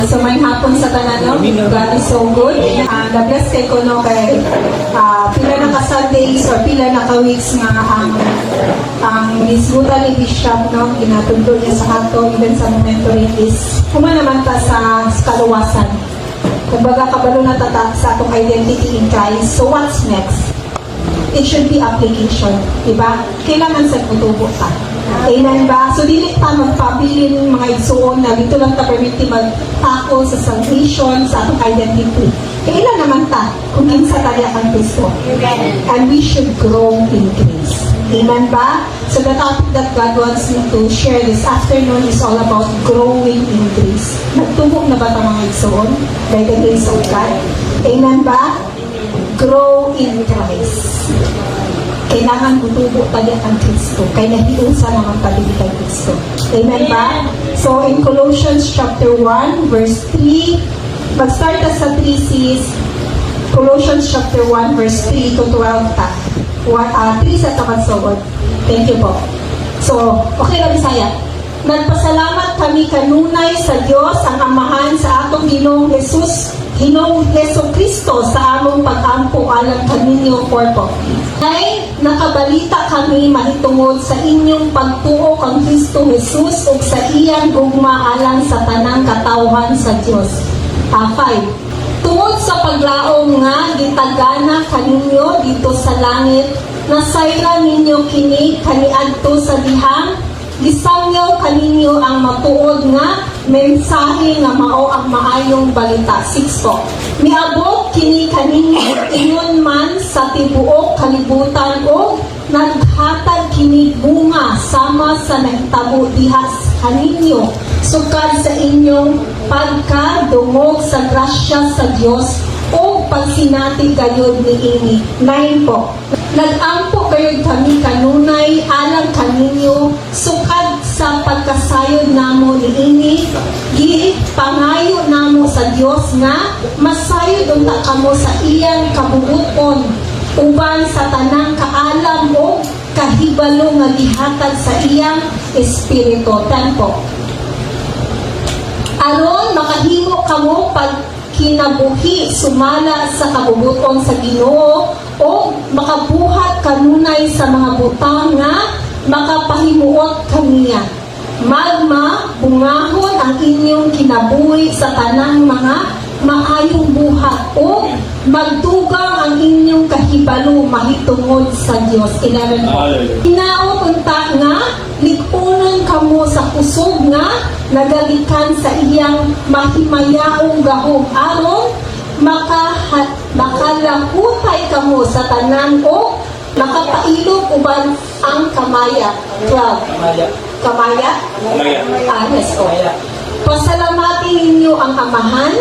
So may hapon sa tanan, no? God is so good. Na-bless kay ko, no, kay pila na ka-Sundays or pila na ka-weeks nga ang nisgutan ni Bishop, no? Ginatundo niya sa ato, even sa mentoring is naman ta sa kaluwasan. Kumbaga, kabalo na tata sa atong identity in Christ. So what's next? It should be application. Diba? Kailangan sa kutubo ka. Amen ba? So, dili ta magpabilin mga igsuon na dito lang ta permiti magtako sa salvation, sa atong identity. Kailan naman ta kung kinsa tayo ang Kristo. And we should grow in grace. Amen ba? So, the topic that God wants me to share this afternoon is all about growing in grace. Nagtubok na ba ta mga igsuon? By the grace of God. Amen ba? Grow in Christ. Kailangan butubo tayo ang Kristo. Kaya nahiusa naman tayo kay Kristo. Amen ba? So, in Colossians chapter 1, verse 3, mag-start sa 3 sis, Colossians chapter 1, verse 3 to 12 ta. 3 sa tamasod. Thank you po. So, okay lang Bisaya. Nagpasalamat kami kanunay sa Diyos ang Amahan sa atong Ginoong Heso Kristo sa among pag-ampo alang kaninyo porto. Ay nakabalita kami mahitungod sa inyong pagtuo kang Kristo Jesus ug sa iyang gugma alang sa tanang katawhan sa Dios. 5. Tungod sa paglaom nga gitagana kaninyo dito sa langit, nasayra ninyo kini kaniadto sa dihang gisangyaw kaninyo ang matuod nga mensahe nga mao ang maayong balita. 6 po. Miabot kini kaninyo ingon man sa tibuok kalibutan o naghatag kini bunga sama sa nahitabo dihas kaninyo sukad sa inyong pagkadungog sa grasya sa Dios o pagsinati gayud niini. 9 po. Nag-ampo kayo kami kanunay alang kaninyo sukad sa pagkasayod namo niini pangayo namo sa Dios nga masayod unta kamo sa iyang kabubuton uban sa tanang kaalam o kahibalo nga gihatag sa iyang espiritu. Tempo. Aron makahimo kamo pag kinabuhi sumala sa kabubuton sa Ginoo o makabuhat kanunay sa mga butang nga makapahimuot kaniya. Magma bungahon ang inyong kinabuhi sa tanang mga maayong buhat o magdugang ang inyong kahibalo mahitungod sa Dios. 11 po. Hinaot unta nga likunon kamo sa kusog nga nagalikan sa iyang mahimayaong gahom aron makalakutay kamo sa tanan o makapailog uban ang kamaya. 12. Kamaya? Yes po. Pasalamatin ninyo ang Amahan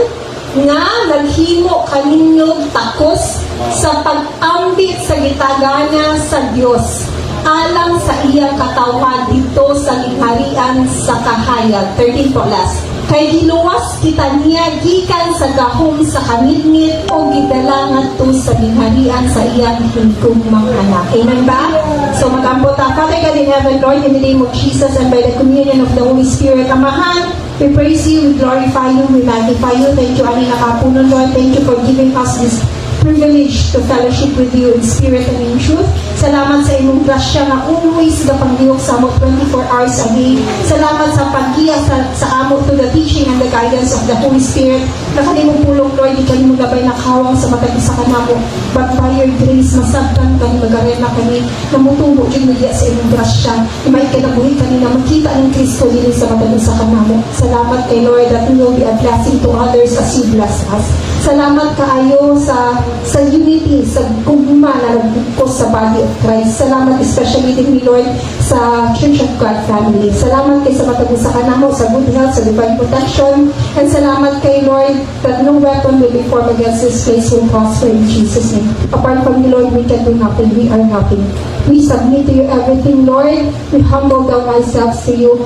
nga naghimo kaninyo takos sa pag-ambit sa gitagana sa Dios alang sa iyang katawan dito sa lingharian sa kahayag. 13 po last. Kay giluwas kita niya gikan sa gahom sa kamidngit o gidala ngadto sa lingharian sa iyang hingkugmang anak. Amen ba? So mag-ambot ta. Father God in heaven, Lord, in the name of Jesus and by the communion of the Holy Spirit, Amahan, we praise you, we glorify you, we magnify you. Thank you, Ani Nakapunon, Lord. Thank you for giving us this privilege to fellowship with you in spirit and in truth. Salamat sa imong grasya na always sa pangliok sa amo 24 hours a day. Salamat sa paggiya sa amo to the teaching and the guidance of the Holy Spirit. Na kanimong pulong, Lord, di kanimong gabay na kawang sa matag sa kanamo. But by your grace, masabtan kami, magarena kami, namutubo din nagya sa imong grasya. May kinabuhi kanina, makita ng Kristo din sa matag sa kanamo. Salamat kay Lord that we will be a blessing to others as you bless us. Salamat kaayo sa unity, sa gugma na nagbukos sa body of Christ. Salamat especially din ni Lord sa Church of God family. Salamat kay sa matagos sa kanamo, sa good health, sa divine protection. And salamat kay Lord that no weapon will be formed against this place will prosper in Jesus' name. Apart from you, Lord, we can do nothing. We are nothing. We submit to you everything, Lord. We humble down ourselves to you.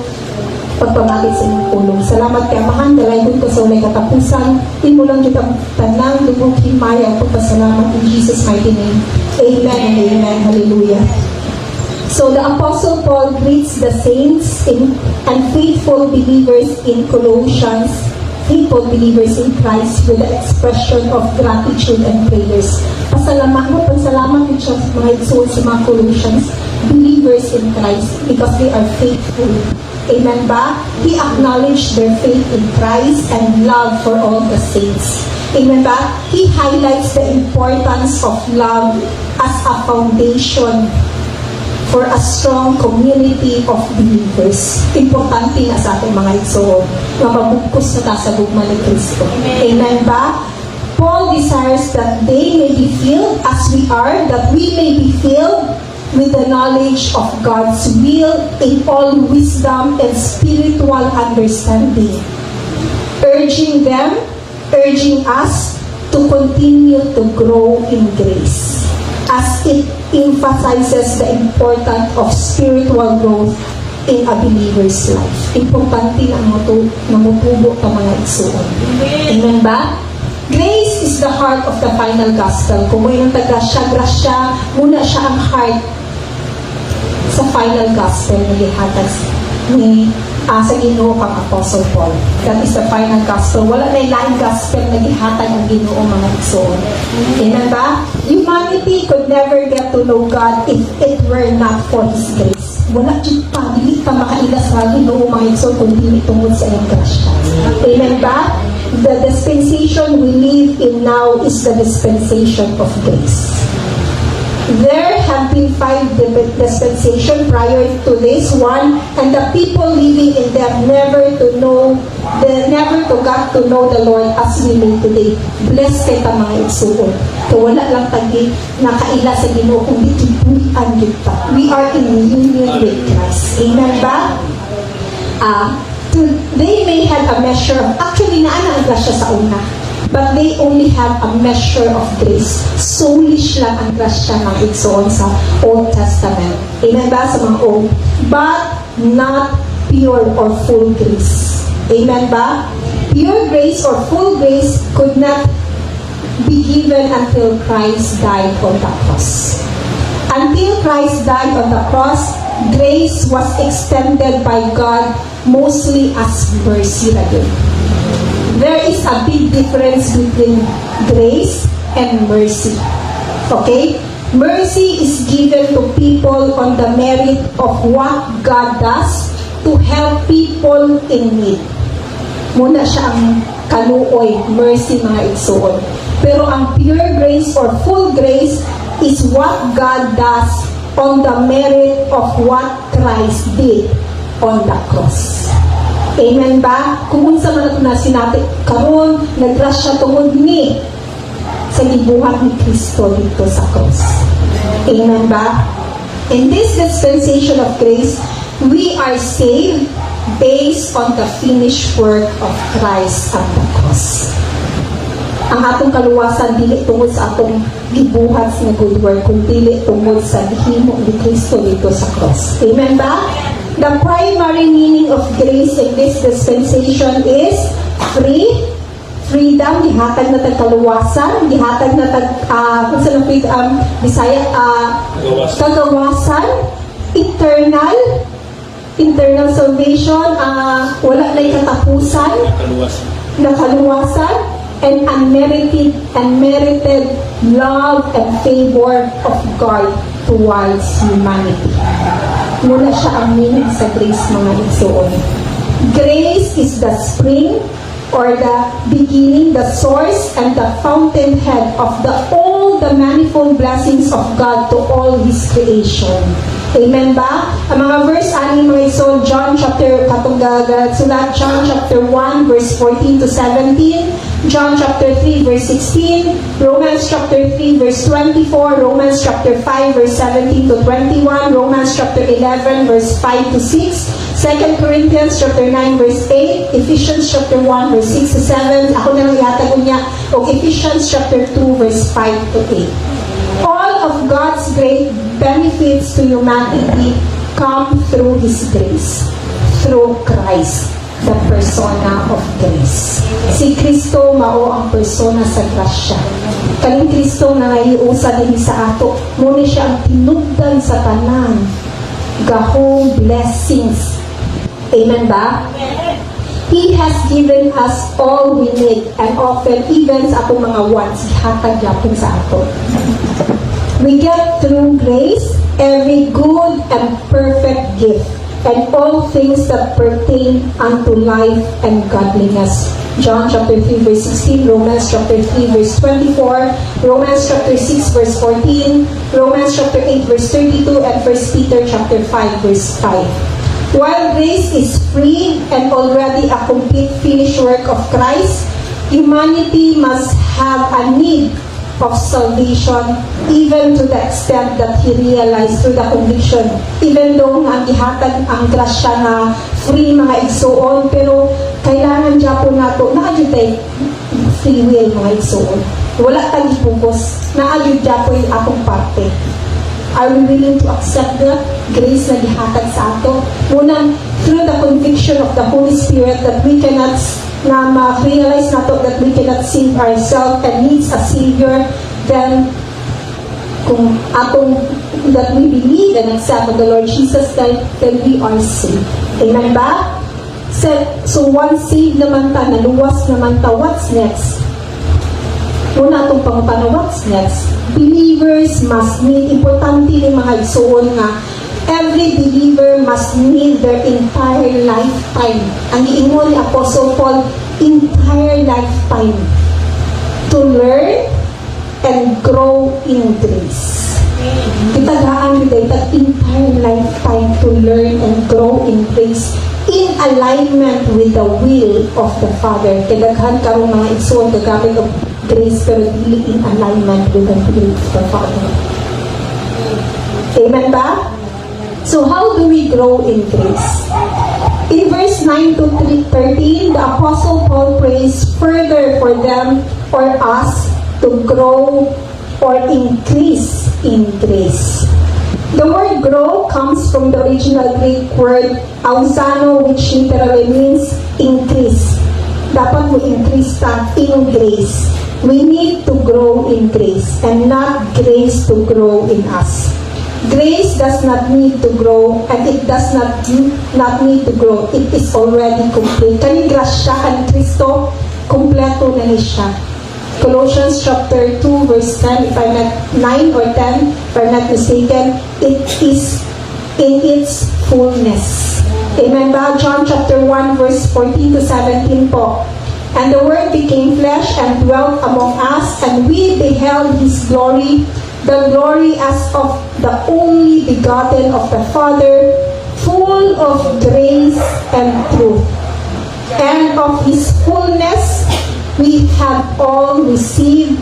Pagpamagit sa inyong pulong. Salamat kay Amahan, dalaygon ko sa ulay katapusan. Timulang kita tanang lubog himaya ang pagpasalamat in Jesus' mighty name. Amen and amen. Hallelujah. So the Apostle Paul greets the saints and faithful believers in Colossians faithful believers in Christ with the expression of gratitude and prayers. Pasalamat din siya sa mga igsoon sa mga Colossians, believers in Christ, because they are faithful. Amen ba? He acknowledged their faith in Christ and love for all the saints. Amen ba? He highlights the importance of love as a foundation for a strong community of believers. Importante na sa ating mga igsoon na mabugkos na ta sa gugma ni Kristo. Amen ba? Paul desires that they may be filled as we are, that we may be filled with the knowledge of God's will in all wisdom and spiritual understanding, urging us to continue to grow in grace, as it emphasizes the importance of spiritual growth in a believer's life. Importante na mutubo ka mga igsoon. Amen ba? Grace is the heart of the final gospel. Kung may nang grasya, muna siya ang heart sa final gospel na lihatag ni sa Ginoo kang Apostle Paul. That is the final gospel. Wala na yung gospel na lihatag ang Ginoo mga igsoon. Amen ba? Humanity could never get to know God if it were not for His grace. Wala dili pa makaila sa Ginoo mga igsoon kung dili tungod sa iyang grasya. Amen ba? The dispensation we live in now is the dispensation of grace. There have been 5 dispensations prior to this one, and the people living in them never got to know the Lord as we know today. Blessed kay ta mga igsoon. Kaya wala lang tagi nakaila sa Ginoo kung ditubuan kita. We are in union with Christ. Amen ba? They may have a measure of, actually naana ang grasya sa una, but they only have a measure of grace. Soulish lang ang grasya ng igsoon sa Old Testament. Amen ba sa mga Old? But not pure or full grace. Amen ba? Pure grace or full grace could not be given until Christ died on the cross. Until Christ died on the cross, grace was extended by God mostly as mercy again. There is a big difference between grace and mercy. Okay? Mercy is given to people on the merit of what God does to help people in need. Muna siya ang kaluoy, mercy mga igsoon. Pero ang pure grace or full grace is what God does on the merit of what Christ did on the cross. Amen ba? Kung unsa man ito na sinabi karon nagrasya tungod ni sa gibuhat ni Kristo dito sa cross. Amen ba? In this dispensation of grace, we are saved based on the finished work of Christ at the cross. Ang atong kaluwasan dili tungod sa atong gibuhat nga good work, kundi tungod sa gihimo ni Kristo dito sa cross. Amen ba? The primary meaning of grace in this dispensation is freedom, gihatag na tag kaluwasan, gihatag na tag kung sa Bisaya kagawasan, eternal salvation, wala na katapusan, nakaluwasan, and unmerited love and favor of God towards humanity. Muna siya ang meaning sa grace mga igsoon. Grace is the spring or the beginning, the source, and the fountainhead of all the manifold blessings of God to all His creation. Amen ba? Ang mga verse ani mga igsoon, John chapter 1 verse 14 to 17, John chapter 3 verse 16, Romans chapter 3 verse 24, Romans chapter 5 verse 17 to 21, Romans chapter 11 verse 5 to 6, 2 Corinthians chapter 9 verse 8, Ephesians chapter 1 verse 6 to 7, ako na lang yatag niya, o Ephesians chapter 2 verse 5 to 8. All of God's great benefits to humanity come through His grace, through Christ, the persona of grace. Si Kristo mao ang persona sa grasya. Kaling Kristo na naiusa din sa ato, muna siya ang tinugdan sa tanan, gahong blessings. Amen ba? He has given us all we need, and often even sa atong mga wants, hatag yapon sa ato. We get through grace every good and perfect gift, and all things that pertain unto life and godliness. John chapter 3 verse 16, Romans chapter 3 verse 24, Romans chapter 6 verse 14, Romans chapter 8 verse 32, and 1 Peter chapter 5 verse 5. While grace is free and already a complete finished work of Christ, humanity must have a need of salvation, even to the extent that he realized through the conviction. Even though ang ihatag ang grasya na free mga igsuon, pero kailangan Japon nato naadyo tayo free will mga igsuon. Wala tayong focus, naadyo Japon yung akong parte. Are we willing to accept the grace na gihatag sa ato? Unang, through the conviction of the Holy Spirit that we cannot na ma-realize nato that we cannot save ourselves and needs a Savior, then kung atong that we believe and accept of the Lord Jesus Christ, then we are saved. Amen ba? So once saved naman ta, naluwas naman ta, what's next? Una itong pangutana, what's next? Believers must need, importante yung mga igsuon nga, every believer must need their entire lifetime. Ang iingon ni Apostle Paul, entire lifetime to learn and grow in grace. Kitagaan nyo dahil that entire lifetime to learn and grow in grace in alignment with the will of the Father. Kadaghan karong mga igsuon gagamit of grace pero really in alignment with the will of the Father. Amen ba? So how do we grow in grace? In verse 9 to 13, the Apostle Paul prays further for them or us to grow or increase in grace. The word grow comes from the original Greek word auxano, which literally means increase. Dapat mo increase ta in grace. We need to grow in grace and not grace to grow in us. Grace does not need to grow and it does not need to grow. It is already complete. Kani grasya kan Kristo, kompleto na ni siya. Colossians chapter 2 verse 10, if I'm not 9 or 10, if I'm not mistaken, it is in its fullness. Amen ba? John chapter 1 verse 14 to 17 po. And the Word became flesh and dwelt among us, and we beheld His glory, the glory as of the only begotten of the Father, full of grace and truth. And of His fullness we have all received,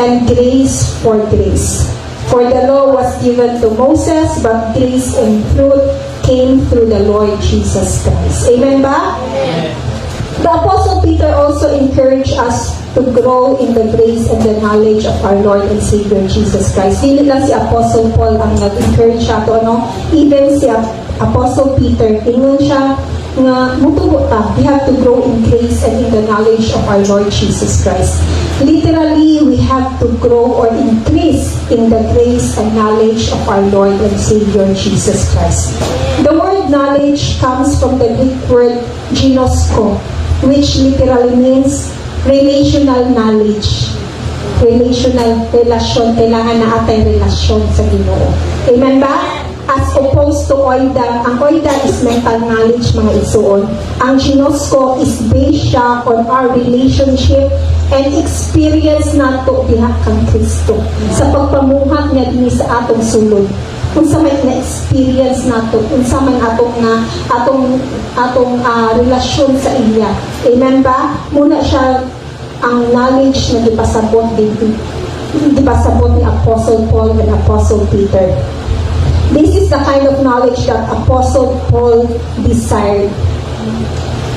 and grace for grace. For the law was given to Moses, but grace and truth came through the Lord Jesus Christ. Amen ba? Amen. The Apostle Peter also encouraged us to grow in the grace and the knowledge of our Lord and Savior Jesus Christ. Hindi lang si Apostle Paul ang nag-encourage siya to, no? Even si Apostle Peter, ingon siya nga mutubo ta, we have to grow in grace and in the knowledge of our Lord Jesus Christ. Literally, we have to grow or increase in the grace and knowledge of our Lord and Savior Jesus Christ. The word knowledge comes from the Greek word ginosko, which literally means relational knowledge. Relational, relasyon, kailangan na atay relasyon sa Ginoo. Amen ba? As opposed to oida, ang oida is mental knowledge mga isuon. Ang ginosko is based siya on our relationship and experience nato diha kang Kristo. Sa pagpamuhat niya dinhi sa atong sulod. Unsa may na-experience nato, unsa man atong relasyon sa iya. Amen ba? Muna siya ang knowledge na dipasabot ni Apostle Paul and Apostle Peter. This is the kind of knowledge that Apostle Paul desired.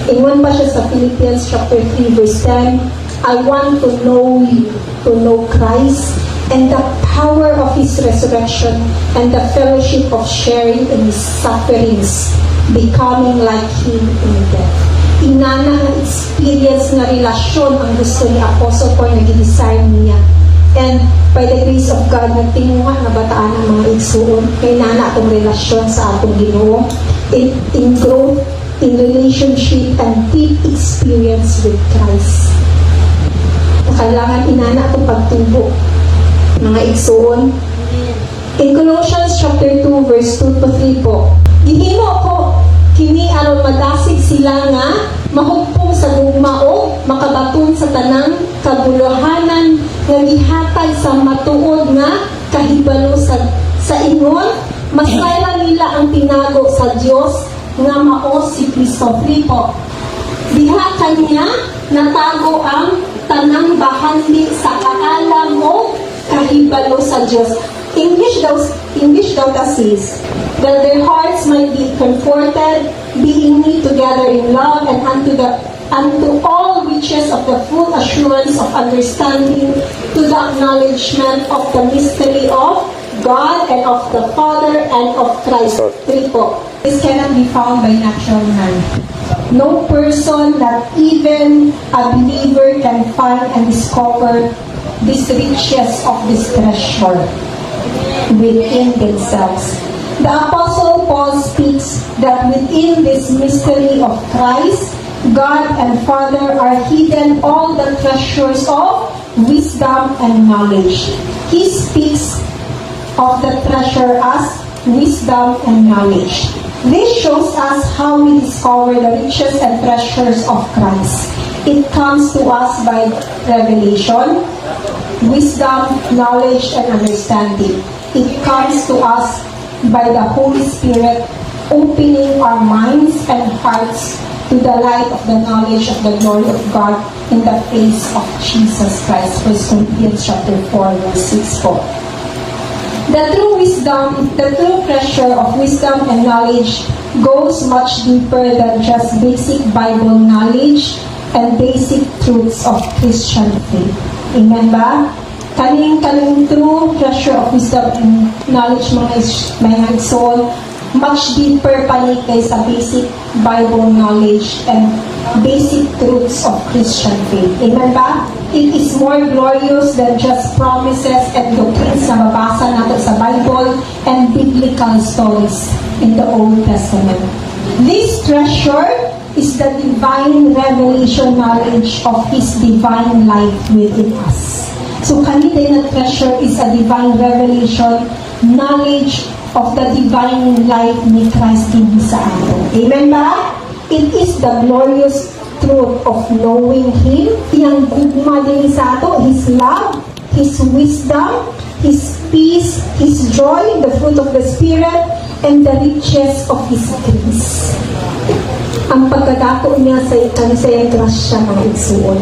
Ingon pa siya sa Philippians chapter 3 verse 10, I want to know you, to know Christ, and the power of His resurrection, and the fellowship of sharing in His sufferings, becoming like Him in death. Inana nga experience nga relasyon ang gusto ni Apostle Paul na gidesign niya. And by the grace of God, nagtinguhan na bataan ng mga igsuon. Kay nana atong relasyon sa atong Ginoo in growth in relationship and deep experience with Christ. Kailangan inana itong pagtubo, mga igsoon. In Colossians chapter 2, verse 2 to 3 po, gihimo ko, kini aron madasig sila nga, mahugpong sa gugmao, makabatun sa tanang kabuluhanan, nga gihatag sa matuod nga, kahibalo sa ingon, masayra nila ang tinago sa Dios nga mao si Kristo. Po. Diha kanya natago ang tanang bahandi sa kaalam mo kahibalo sa Diyos. English daw says that their hearts might be comforted, being knit together in love, and unto all riches of the full assurance of understanding, to the acknowledgement of the mystery of God and of the Father and of Christ. 3 po. This cannot be found by natural man. No person, not even a believer, can find and discover these riches of this treasure within themselves. The Apostle Paul speaks that within this mystery of Christ, God and Father are hidden all the treasures of wisdom and knowledge. He speaks of the treasure as wisdom and knowledge. This shows us how we discover the riches and treasures of Christ. It comes to us by revelation, wisdom, knowledge, and understanding. It comes to us by the Holy Spirit opening our minds and hearts to the light of the knowledge of the glory of God in the face of Jesus Christ. 1 Corinthians chapter 4, verse 6 po. The true treasure of wisdom and knowledge goes much deeper than just basic Bible knowledge and basic truths of Christian faith. Amen ba? Kaning true treasure of wisdom and knowledge, mga soul, much deeper pa ni kaysa basic Bible knowledge and basic truths of Christian faith. Amen ba? It is more glorious than just promises and doctrines na mabasa natin sa Bible and biblical stories in the Old Testament. This treasure is the divine revelation knowledge of His divine life within us. So kanina na treasure is a divine revelation knowledge of the divine life ni Christ in sa atin. Amen ba? It is the glorious truth of knowing Him, iyang gugma din sa ato, His love, His wisdom, His peace, His joy, the fruit of the Spirit, and the riches of His grace. Ang pagkadako niya sa iyang grasya, mga igsuon.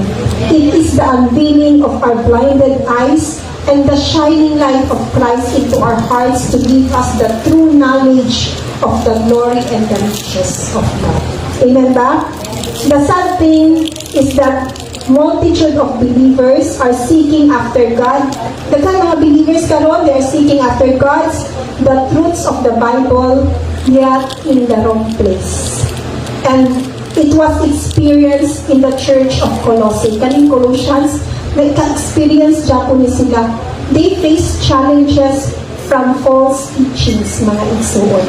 It is the unveiling of our blinded eyes and the shining light of Christ into our hearts to give us the true knowledge of the glory and the riches of God. Amen ba? The sad thing is that multitude of believers are seeking after God. The kind of believers karon, they are seeking after God's the truths of the Bible, yet in the wrong place. And it was experienced in the church of Colossae. Kaning Colossians, may ka-experience dyan po ni sila. They face challenges from false teachings, mga igsuon,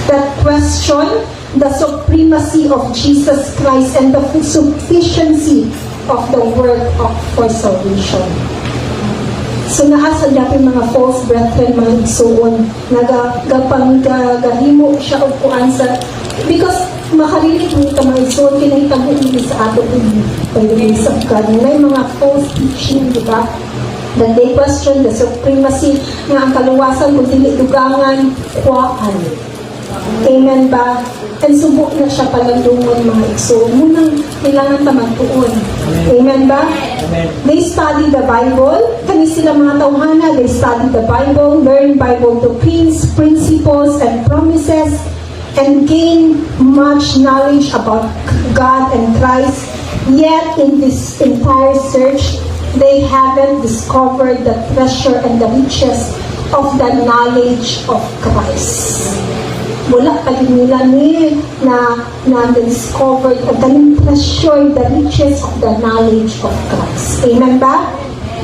that question the supremacy of Jesus Christ and the sufficiency of the work for salvation. So naasa dapin mga false brethren, mga igsuon, nagahimo siya og kuan sa, because makarinig mo ka mga igsuon, kinahitabo nila sa ato by the grace of God. May mga false teaching, di ba? That they question the supremacy nga ang kaluwasan kung dili dugangan, kuwaan. Amen ba? And subok na siya palandungon, mga igso. Munang kailangan ta magtuon. Amen ba? Amen. They study the Bible. Kani sila mga tawhana, they study the Bible, learn Bible doctrines, principles, and promises, and gain much knowledge about God and Christ. Yet in this entire search, they haven't discovered the treasure and the riches of the knowledge of Christ. Wala pa din nila na discovered at the treasure, the riches of the knowledge of Christ. Amen ba?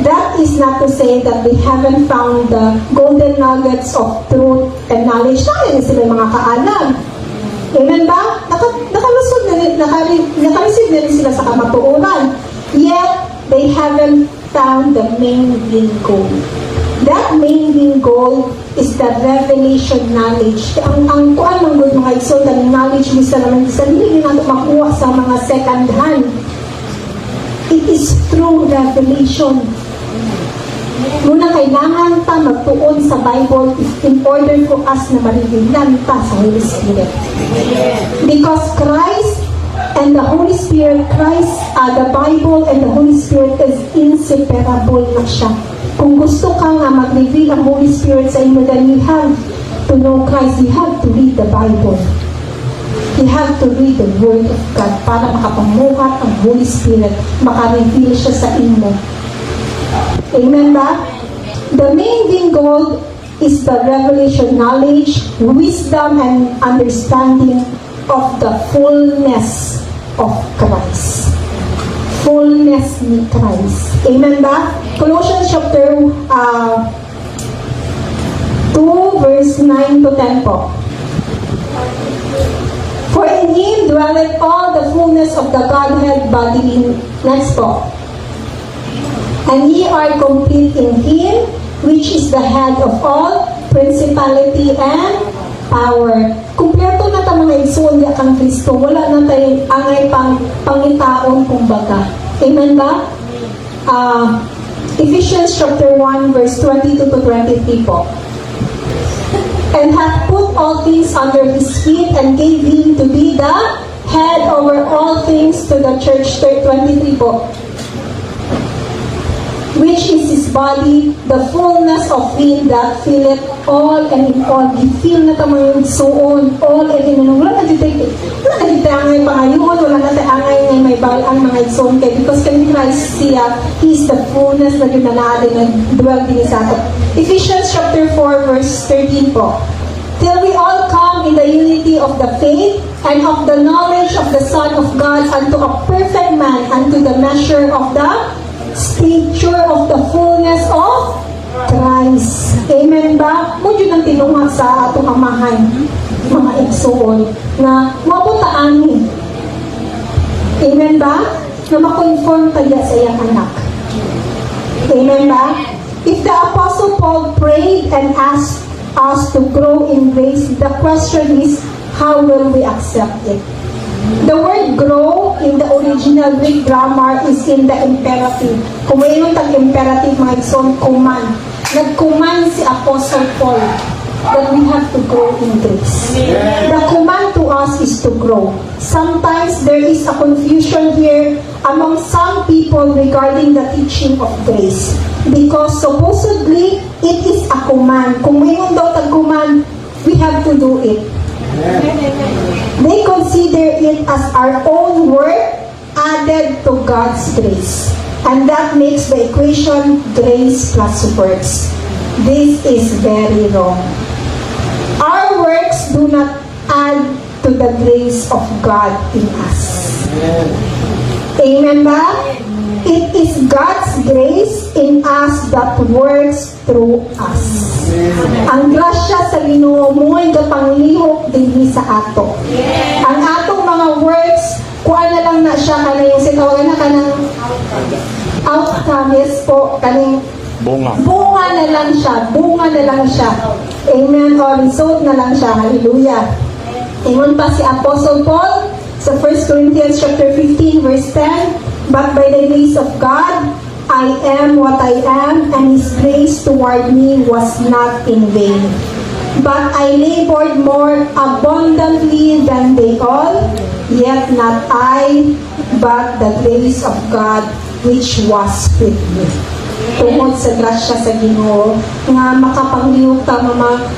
That is not to say that they haven't found the golden nuggets of truth and knowledge. Saan sila mga kaalam? Amen ba? Nakalusot nakareceive na rin sila sa kamatuoran. Yet, they haven't found the main goal. That main goal is the revelation knowledge. Ang kuan ng good mga igsoon, the knowledge mo sa naman sa hindi natin makuha sa mga second hand. It is through revelation. Muna kailangan ta magtuon sa Bible in order for us na marigilan ta sa Holy Spirit. Because Christ and the Holy Spirit, the Bible and the Holy Spirit is inseparable na siya. Kung gusto ka nga mag-reveal ang Holy Spirit sa inyo, then you have to know Christ. You have to read the Bible. You have to read the Word of God para makapamuhat ang Holy Spirit, maka-reveal siya sa inyo. Amen ba? The main goal is the revelation knowledge, wisdom, and understanding of the fullness of Christ. Fullness ni Christ. Amen ba? Colossians chapter 2 verse 9 to 10 po. For in Him dwelleth all the fullness of the Godhead bodily. Next po. And ye are complete in Him, which is the head of all principality and power. Kumpleto na ta mga igsoon di kang Kristo. Wala na tayo angay pangitaon kumbaga. Amen ba? Ephesians chapter 1 verse 22 to 23 po. And hath put all things under His feet and gave Him to be the head over all things to the church. 23 po. Which is His body, the fullness of Him that filleth all and in all. Gi-fill na tamo yung suon, all and in all. Wala na dito angay pangayon, wala na tayo angay ngay may balang mga igsoon kay because kay Christ siya, He is the fullness na yun na natin na dwell din sa ato. Ephesians chapter 4 verse 13 po. Till we all come in the unity of the faith and of the knowledge of the Son of God unto a perfect man, unto the measure of the stature of the fullness of Christ. Amen ba? Mudyo ng tinunga sa atong amahan, mga igsoon, na mabutaan ni. Amen ba? Na makonform kaya sa iyang anak. Amen ba? If the Apostle Paul prayed and asked us to grow in grace, the question is, how will we accept it? The word grow in the original Greek grammar is in the imperative. Kung mayroon tag-imperative mga igsoon, command. Nag-command si Apostle Paul that we have to grow in grace. The command to us is to grow. Sometimes there is a confusion here among some people regarding the teaching of grace. Because supposedly, it is a command. Kung mayroon daw tag-command, we have to do it. They consider it as our own work added to God's grace. And that makes the equation grace plus works. This is very wrong. Our works do not add to the grace of God in us. Amen ba? It is God's grace in us that works through us. Ang grasya sa Ginoo mo'y gapanglihok dinhi sa ato. Ang atong mga works, kuan na lang na siya kanang yung sitawagan na kanang outcome, yes po, kanang bunga na lang siya. Amen. O result na lang siya. Hallelujah. Ingon pa si Apostle Paul sa 1 Corinthians chapter 15 verse 10, but by the grace of God, I am what I am, and His grace toward me was not in vain. But I labored more abundantly than they all, yet not I, but the grace of God which was with me. Tungod sa grasya sa Ginoo nga makapanglihok ta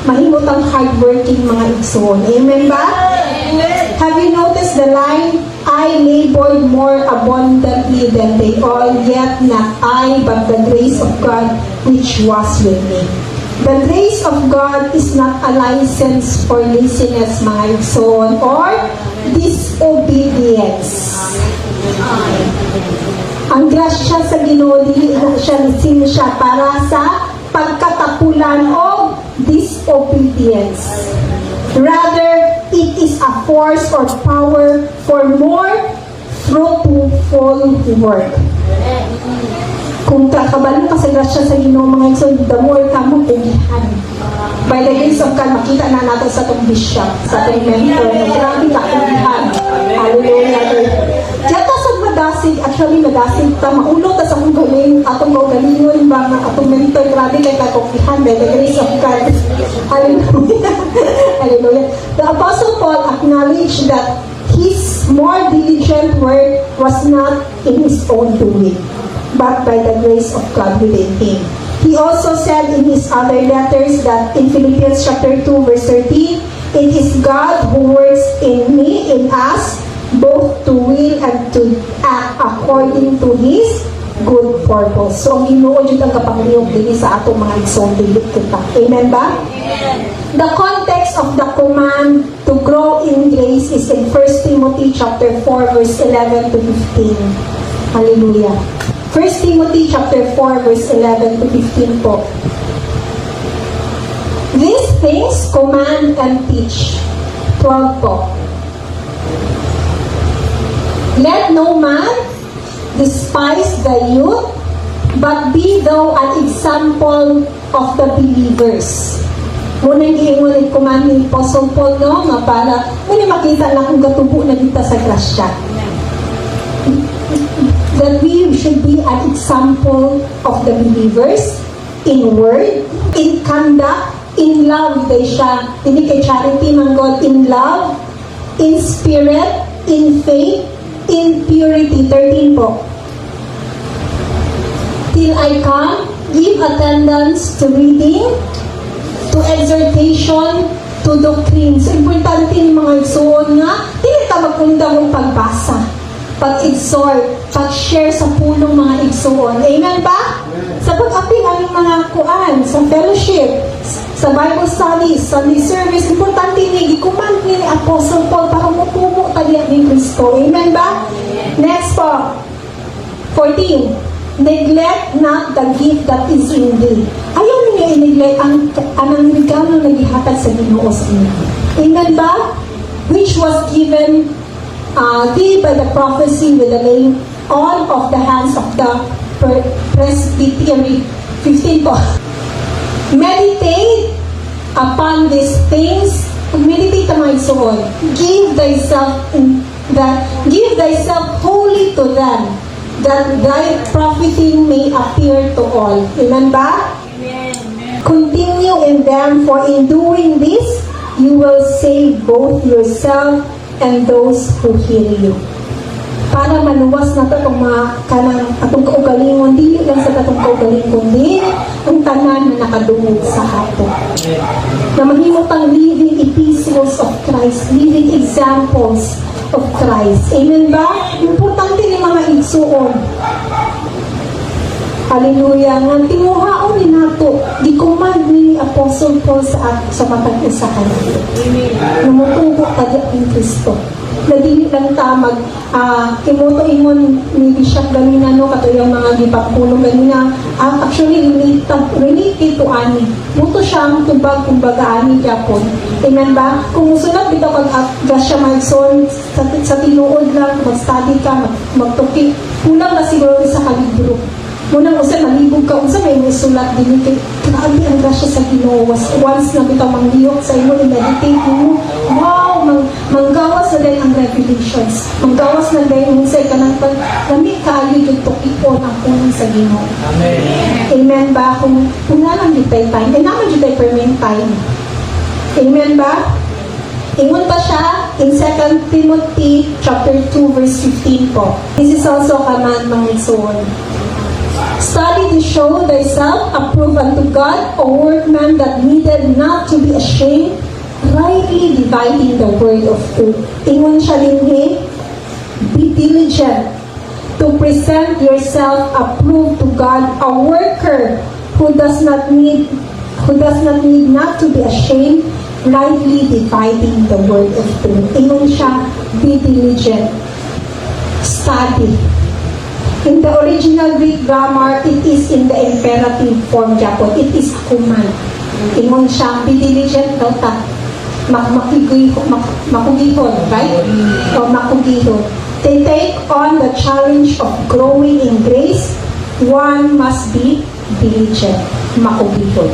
mahimot ang hardworking mga igsoon. Amen ba? Have you noticed the line? I labored more abundantly than they all, yet not I, but the grace of God which was with me. The grace of God is not a license for laziness, mga igsoon, or disobedience. Ang grasya sa Ginoo dili siya para sa pagkatapulan o disobedience. Rather, it is is a force or power for more fruitful work. Kung kakabalo ka sa grasya sa Ginoo mga igsoon, the more ka mo pugihan. By the grace of God, makita na natin sa itong bishop, sa itong mentor, na grabe ka pugihan. Hallelujah. Diyan ka sa madasig, actually madasig ta, maulo ta sa kong galing, atong galingon ba, atong mentor, grabe kay kapugihan, by the grace of God. Hallelujah. Hallelujah. The Apostle Paul acknowledged that his more diligent work was not in his own doing, but by the grace of God within him. He also said in his other letters that in Philippians chapter 2 verse 13, it is God who works in me, in us, both to will and to act according to His good purpose. So, ang Ginoo jud ang kapangyarihan dinhi sa atong mga igsoon dili kita. Amen ba? Amen. The context of the command to grow in grace is in 1 Timothy chapter 4 verse 11 to 15. Hallelujah. 1 Timothy chapter 4 verse 11 to 15 po. These things command and teach. 12 po. Let no man despise the youth, but be thou an example of the believers. Muna giingon ni command ni Apostle Paul, no, nga para muna makita lang kung gatubo na dito sa grasya. That we should be an example of the believers in word, in conduct, in love, day siya. Hindi kay charity man God, in love, in spirit, in faith, in purity. 13 po. Till I come, give attendance to reading, to exhortation, to doctrine. So, importante yung mga igsoon nga, hindi ta magkundang ng pagbasa, pag-exhort, pag-share sa pulong mga igsoon. Amen ba? Sa pag-apil ang mga kuan, sa fellowship, sa Bible studies, Sunday service, importante ni gikuman ni Apostle Paul para mupumo tayo ni Kristo. Amen ba? Next po, 14. Neglect not the gift that is in thee. Ayaw niya i-neglect ang regalo na gihatag sa Ginoo sa inyo. Amen ba? Which was given thee by the prophecy with the laying on of the hands of the presbytery. 15 po. Meditate upon these things. Meditate ang mga isuon. Give thyself wholly to them, that thy profiting may appear to all. Amen ba? Amen. Continue in them, for in doing this, you will save both yourself and those who hear you. Para maluwas na ito itong mga kanang atong kaugalingon, dili lang sa atong kaugalingon, dili ang tanan na nakadungog sa hato. Na mahimutang living epistles of Christ, living examples of Christ. Amen ba? Importante ni mga igsuon. Hallelujah. Nga tinuhaon ni nato, di-command ni Apostle Paul sa matag isa kanito. Amen. Numutubo tayo ng Kristo. Na dili lang ta kimuto ingon ni Bishop ganina, no, kato yung mga gipapulong ganina, actually related to ani. Muto siyang tubag kumbaga ani Japon. Amen ba? Kung musunod bitaw pag gasya maigsoon sa tinuod lang, mag-study ka, magtuki, kulang na siguro sa kalibro. Munang usa malibog ka unsa may musulat din kay grabe ang grasya sa Ginoo. Once na bitaw mangliyok sa imo, i-meditate mo, wow, manggawas na din ang revelations, manggawas na din unsay kanang lami kaayo yung tukipon ang punong sa Ginoo. Amen. Amen ba? Kung nga lang ditay time, naman ditay permanent time. Amen ba? Ingon pa siya in 2 Timothy chapter 2 verse 15 po. This is also a command mga igsoon. Study to show thyself approved unto God, a workman that needed not to be ashamed, rightly dividing the word of truth. Ingon siya din, be diligent to present yourself approved to God, a worker who does not need not to be ashamed, rightly dividing the word of truth. Ingon siya, be diligent. Study. In the original Greek grammar, it is in the imperative form, Japon. It is a command. Ingon siya, be diligent daw ta. makugihon, right? O makugihon. They take on the challenge of growing in grace. One must be diligent, makugihon.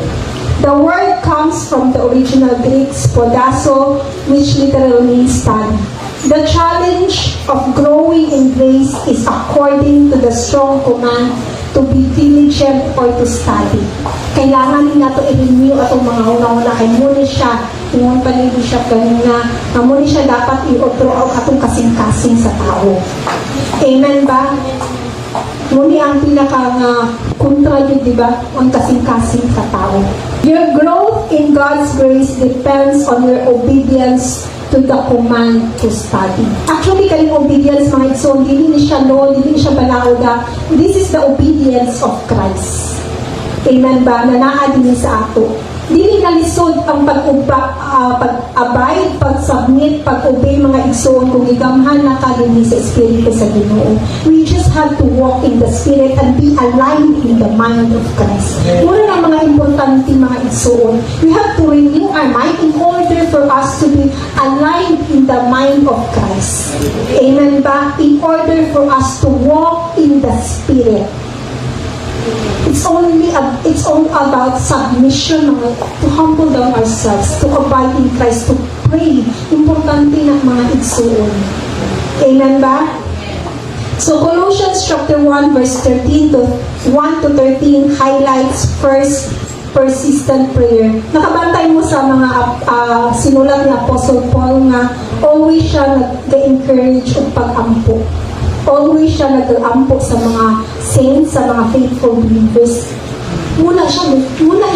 The word comes from the original Greek spodaso, which literally means study. The challenge of growing in grace is according to the strong command to be diligent or to study. Kailangan nga ito i-renew atong mga una-una kay muna siya, ingon pa ni Bishop kanina, na muna siya dapat i-throw out atong kasing-kasing sa tao. Amen ba? Muni ang pinaka kontra yun, di ba? Ang kasing-kasing sa tao. Your growth in God's grace depends on your obedience to the command to study. Actually, kaling obedience, mga igsoon, hindi siya no, hindi siya balauda. This is the obedience of Christ. Amen ba? Nanaa din sa ato. Dili nalisod ang pag-abide, pag-submit, pag-obey mga igsoon kung igamhan na kalini sa Espiritu sa Ginoo. We just have to walk in the Spirit and be aligned in the mind of Christ. Muna na mga importante mga igsoon. We have to renew our mind in order for us to be aligned in the mind of Christ. Amen ba? In order for us to walk in the Spirit. It's all about submission, to humble down ourselves, to abide in Christ, to pray. Importante ng mga igsoon. Amen ba? So Colossians chapter 1 verse 13 to 1 to 13 highlights first persistent prayer. Nakabantay mo sa mga sinulat ni Apostle Paul nga always siya nag-encourage o pag-ampo. Always siya nag-ampo sa mga saints, sa mga faithful believers. Muna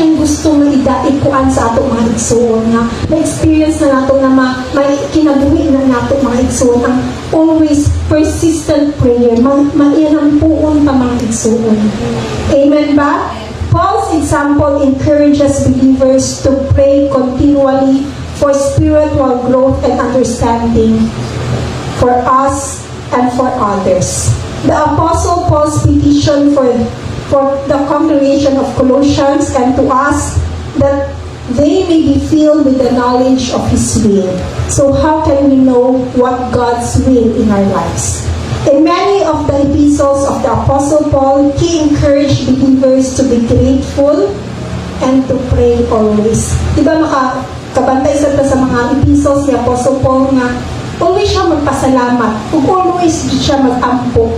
yung gusto nga idaikuan sa ato mga igsoon nga na-experience na nato na may kinabuhi na nato mga igsoon ang always persistent prayer, mairampuon pa mga igsoon. Amen ba? Paul's example encourages believers to pray continually for spiritual growth and understanding for us and for others. The Apostle Paul's petition for the congregation of Colossians and to us that they may be filled with the knowledge of His will. So how can we know what God's will in our lives? In many of the epistles of the Apostle Paul, he encouraged believers to be grateful and to pray always. Diba makakabantay sa mga epistles ni Apostle Paul nga always siya magpasalamat, kung always siya mag-ampo.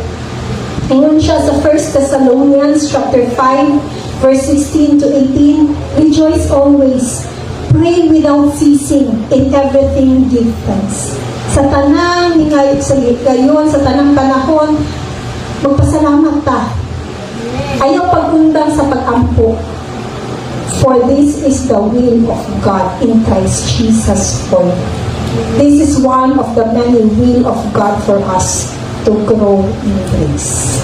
Ngayon siya sa 1 Thessalonians chapter 5 verse 16 to 18, rejoice always, pray without ceasing, in everything give thanks. Sa tanang hingay sa gayon, sa tanang panahon, magpasalamat ta. Ayaw pagundang sa pag-ampo. For this is the will of God in Christ Jesus for you. This is one of the many will of God for us to grow in grace.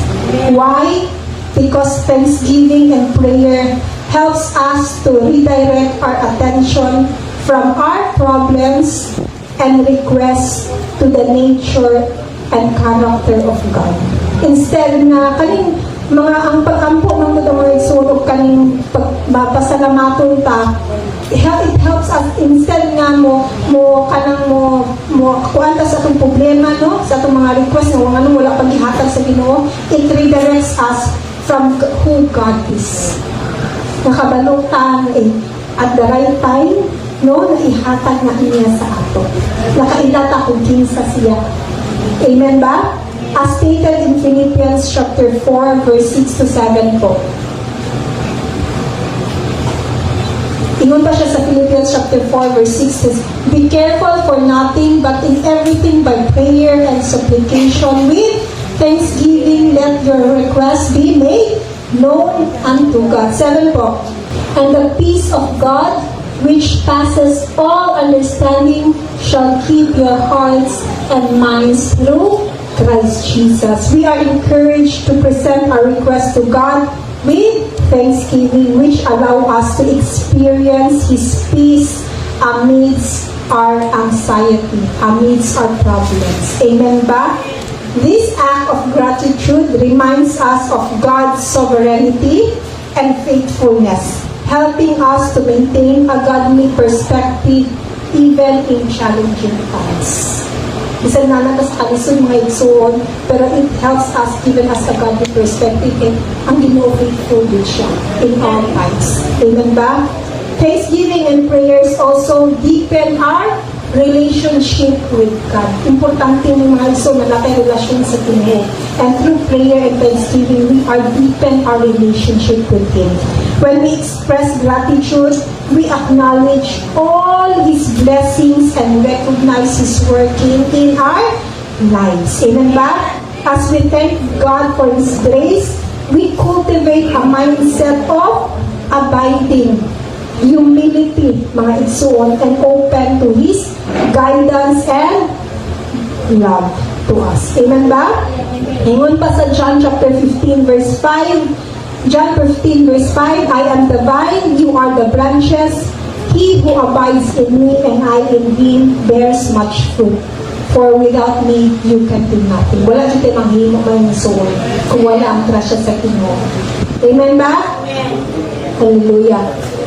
Why? Because thanksgiving and prayer helps us to redirect our attention from our problems and requests to the nature and character of God. Instead na kaning ang pag-ampo ng mga igsoon kaning pasalamaton ta, it helps us instead nga mo kuan ta sa atong problema no sa atong mga request nga wala pang gihatag sa Ginoo, it redirects us from who God is. Nakabalok ta at the right time no na ihatag na niya sa ato. Nakailata kung kinsa siya. Amen ba? As stated in Philippians chapter 4 verse 6 to 7 po. Ingon pa siya sa Philippians chapter 4 verse 6 says, be careful for nothing but in everything by prayer and supplication with thanksgiving let your requests be made known unto God. 7 po. And the peace of God which passes all understanding shall keep your hearts and minds through Christ Jesus. We are encouraged to present our request to God with thanksgiving, which allow us to experience His peace amidst our anxiety, amidst our problems. Amen ba? This act of gratitude reminds us of God's sovereignty and faithfulness, helping us to maintain a godly perspective even in challenging times. Bisan na lang sa kalisod mga igsoon, pero it helps us given us a godly perspective and ang Ginoo faithful din siya in all times. Amen ba? Thanksgiving and prayers also deepen our relationship with God. Importante ng mga igsoon na natin relasyon sa Ginoo. And through prayer and thanksgiving, we are deepen our relationship with Him. When we express gratitude, we acknowledge all His blessings and recognize His working in our lives. Amen ba? As we thank God for His grace, we cultivate a mindset of abiding, humility, mga igsoon, and open to His guidance and love to us. Amen ba? Ingon pa sa John chapter 15 verse 5, John 15 verse 5, I am the vine, you are the branches. He who abides in me and I in him bears much fruit. For without me, you can do nothing. Wala dito manghimo ng soul kung wala ang trasya sa Ginoo. Amen ba? Amen. Hallelujah.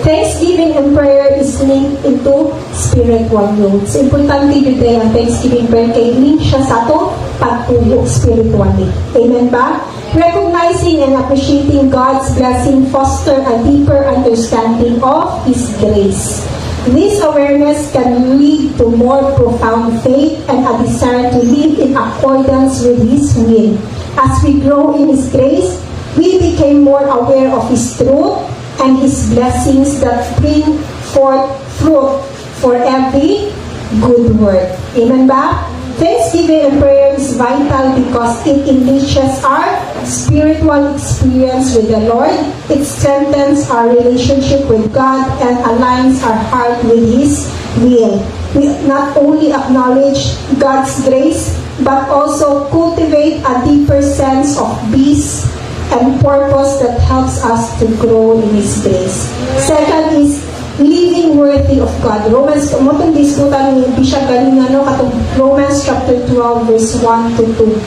Thanksgiving and prayer is linked into spiritual growth. Importante yun tayo ang Thanksgiving prayer kay link siya sa ito pagtubo spiritually. Amen ba? Recognizing and appreciating God's blessing foster a deeper understanding of His grace. This awareness can lead to more profound faith and a desire to live in accordance with His will. As we grow in His grace, we became more aware of His truth and His blessings that bring forth fruit for every good work. Amen ba? Thanksgiving and prayer is vital because it enriches our spiritual experience with the Lord. It strengthens our relationship with God and aligns our heart with His will. We not only acknowledge God's grace, but also cultivate a deeper sense of peace and purpose that helps us to grow in His grace. Second is living worthy of God. Romans, motong diskutan ni Bishop Galingano katong Romans chapter 12 verse 1 to 2.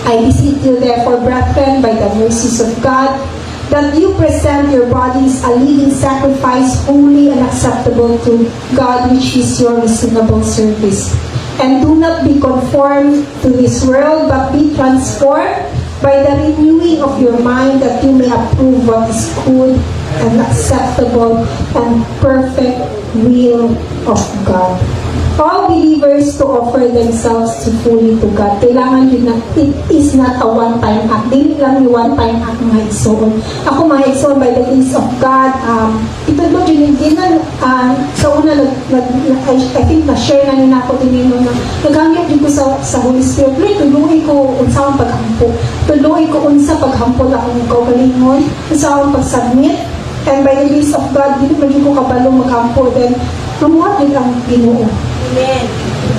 I beseech you therefore, brethren, by the mercies of God, that you present your bodies a living sacrifice, holy and acceptable to God, which is your reasonable service. And do not be conformed to this world, but be transformed by the renewing of your mind, that you may approve what is good and acceptable and perfect will of God. All believers to offer themselves to fully to God. Kailangan yun na, it is not a one-time act. Dili lang yung one-time act mga igsoon. Ako mga igsoon, by the grace of God, ito mo din sa una, I think na-share na nila ako din yun na nagamit din ko sa Holy Spirit. Tuloy ko unsawang paghampo. Tuloy ko unsa paghampo akong kaugalingon. Unsawang pag-submit. And by the grace of God, dito man ko kabalong maghampo. Then, mamuhat din ang Ginoo. Amen.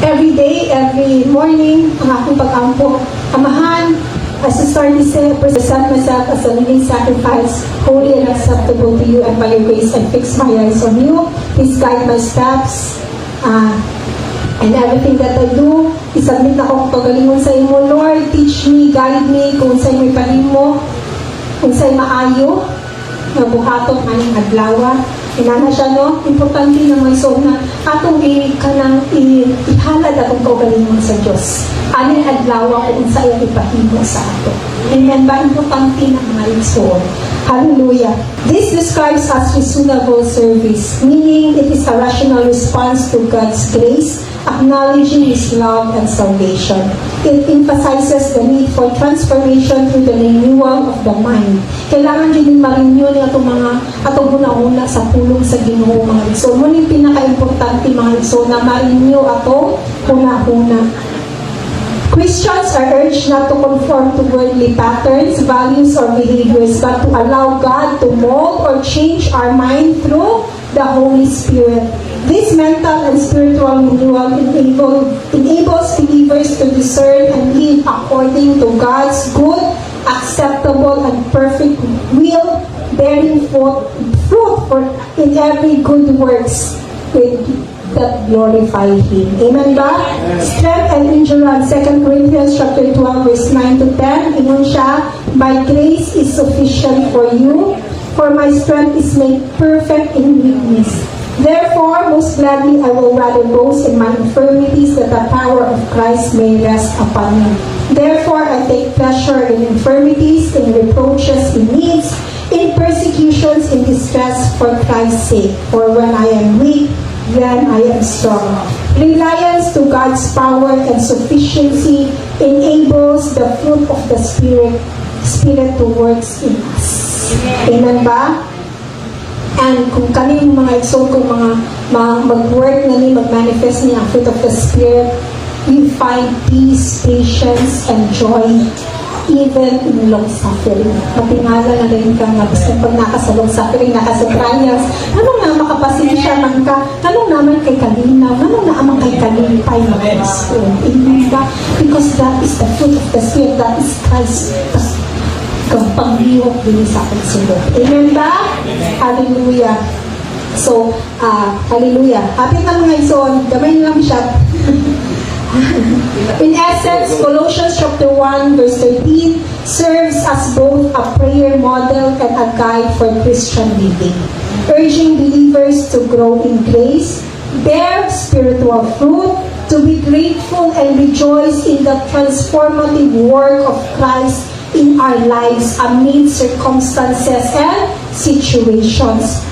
Every day, every morning, ang akong pag-ampo, Amahan, as I start to say, present myself as a living sacrifice, holy and acceptable to you, and by your grace, I fix my eyes on you. Please guide my steps, and everything that I do, isubmit na akong pagalingon sa imo, Lord. Teach me, guide me, kung sa'y may palimo, kung sa'y maayo, na buhaton aning adlawa. Inana siya, no? Importante na may so na atong kanang ihalad akong kaugalingon sa Diyos. Aning adlawa kung sa iyo ipahimo sa ato. Amen ba? Importante na mga igsoon. Hallelujah. This describes as reasonable service, meaning it is a rational response to God's grace, acknowledging His love and salvation. It emphasizes the need for transformation through the renewal of the mind. Kailangan din ma-renew niya itong atong una-una sa pulong sa Ginoo mga igsoon. Muna yung pinaka-importante mga igsoon na ma-renew atong una-una. Christians are urged not to conform to worldly patterns, values, or behaviors, but to allow God to mold or change our mind through the Holy Spirit. This mental and spiritual renewal enables believers to discern and live according to God's good, acceptable, and perfect will, bearing fruit in every good works that glorify Him. Amen ba? Strength and endurance. 2 Corinthians chapter 12 verse 9 to 10. Ingon siya, my grace is sufficient for you, for my strength is made perfect in weakness. Therefore, most gladly I will rather boast in my infirmities, that the power of Christ may rest upon me. Therefore, I take pleasure in infirmities, in reproaches, in needs, in persecutions, in distress for Christ's sake. For when I am weak, then I am strong. Reliance to God's power and sufficiency enables the fruit of the Spirit to work in us. Amen ba? And kung kaning mga igsoon, kung mga mag-work na ni, mag-manifest niya ang fruit of the Spirit, we find peace, patience, and joy even in long suffering. Matingala na rin ka nga, basta pag naka sa long suffering, naka sa trials, anong na makapasensya man ka, anong naman kay kalinaw, anong naman kay kalipay na Kristo. Amen ba? Because that is the fruit of the Spirit, that is Christ. Kang pangliwag din sa akin sunod. Amen ba? Hallelujah. So, hallelujah. Happy na mga ison, gamay lang siya. In essence, Colossians chapter 1 verse 13 serves as both a prayer model and a guide for Christian living, urging believers to grow in grace, bear spiritual fruit, to be grateful and rejoice in the transformative work of Christ in our lives amid circumstances and situations,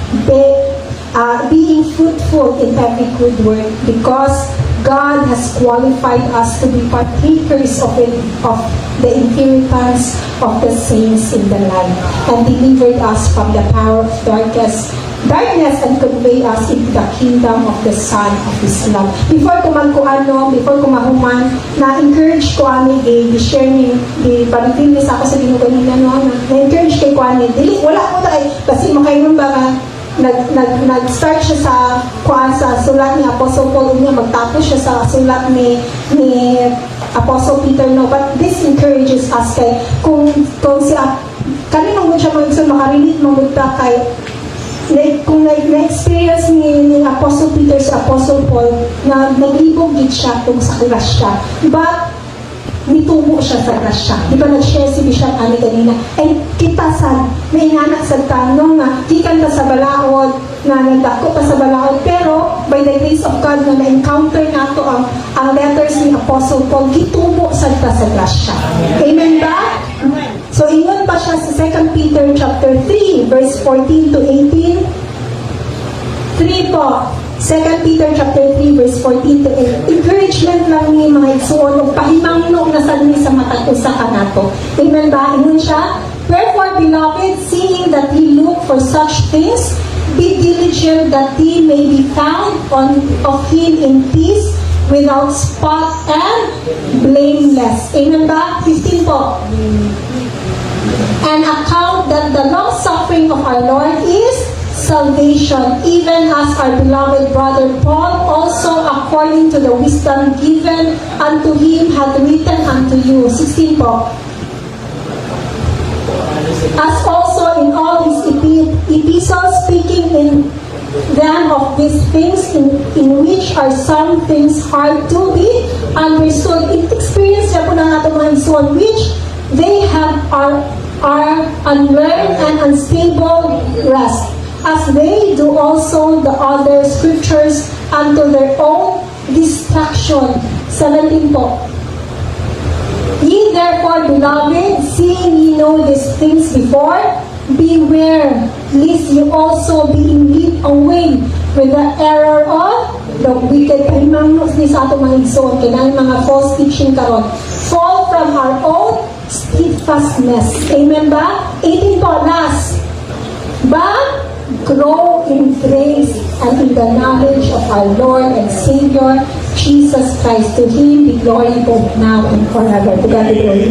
being fruitful in every good work, because God has qualified us to be partakers of the inheritance of the saints in the light, and delivered us from the power of darkness and convey us into the kingdom of the Son of His love. Before ko mahuman, na-encourage ko ani, i-share ni, i-panitin niya sa ako sa ginuganina, na-encourage kay ko ani, wala ko tayo, kasi makainom ba nga, nag-start siya sa sulat ni Apostle Paul niya, magtapos siya sa sulat ni Apostle Peter, no? But this encourages us kay, kung siya, kanina mo siya makarelate mo kay, kung na-experience ni Apostle Peter sa Apostle Paul na naglibog din siya kung sa grasya, but nitubo siya sa grasya. Di ba nag-share si Bishop Annie kanina? And kita may inanak sa tanong na kikan ta sa balaod, na nagdako pa sa balaod, pero by the grace of God na na-encounter nato ang letters ni Apostle Paul, gitubo sa grasya. Amen ba? So, ingon pa siya sa 2 Peter chapter 3, verse 14 to 18. 3 po. 2 Peter chapter 3, verse 14 to 18. Encouragement lang ni mga igsuon, o pahimangno na sa matag usa ka nato. Amen ba? Ingon siya, wherefore, beloved, seeing that ye look for such things, be diligent that ye may be found of Him in peace, without spot and blameless. Amen ba? 15 po. And account that the long suffering of our Lord is salvation, even as our beloved brother Paul also according to the wisdom given unto him hath written unto you. 16 po. As also in all his epistles, speaking in them of these things in which are some things hard to be understood. It experience niya po na natin mga ison, which they have are unlearned and unstable rest, as they do also the other scriptures unto their own destruction. 17 po. Ye therefore, beloved, seeing ye know these things before, beware, lest you also being led away with the error of the wicked. Pahimangnos ni sa ato mga igsoon, kaya mga false teaching karon, fall from our own steadfastness. Amen ba? 18 po, last. But grow in grace and in the knowledge of our Lord and Savior, Jesus Christ. To Him be glory both now and forever. To God be glory.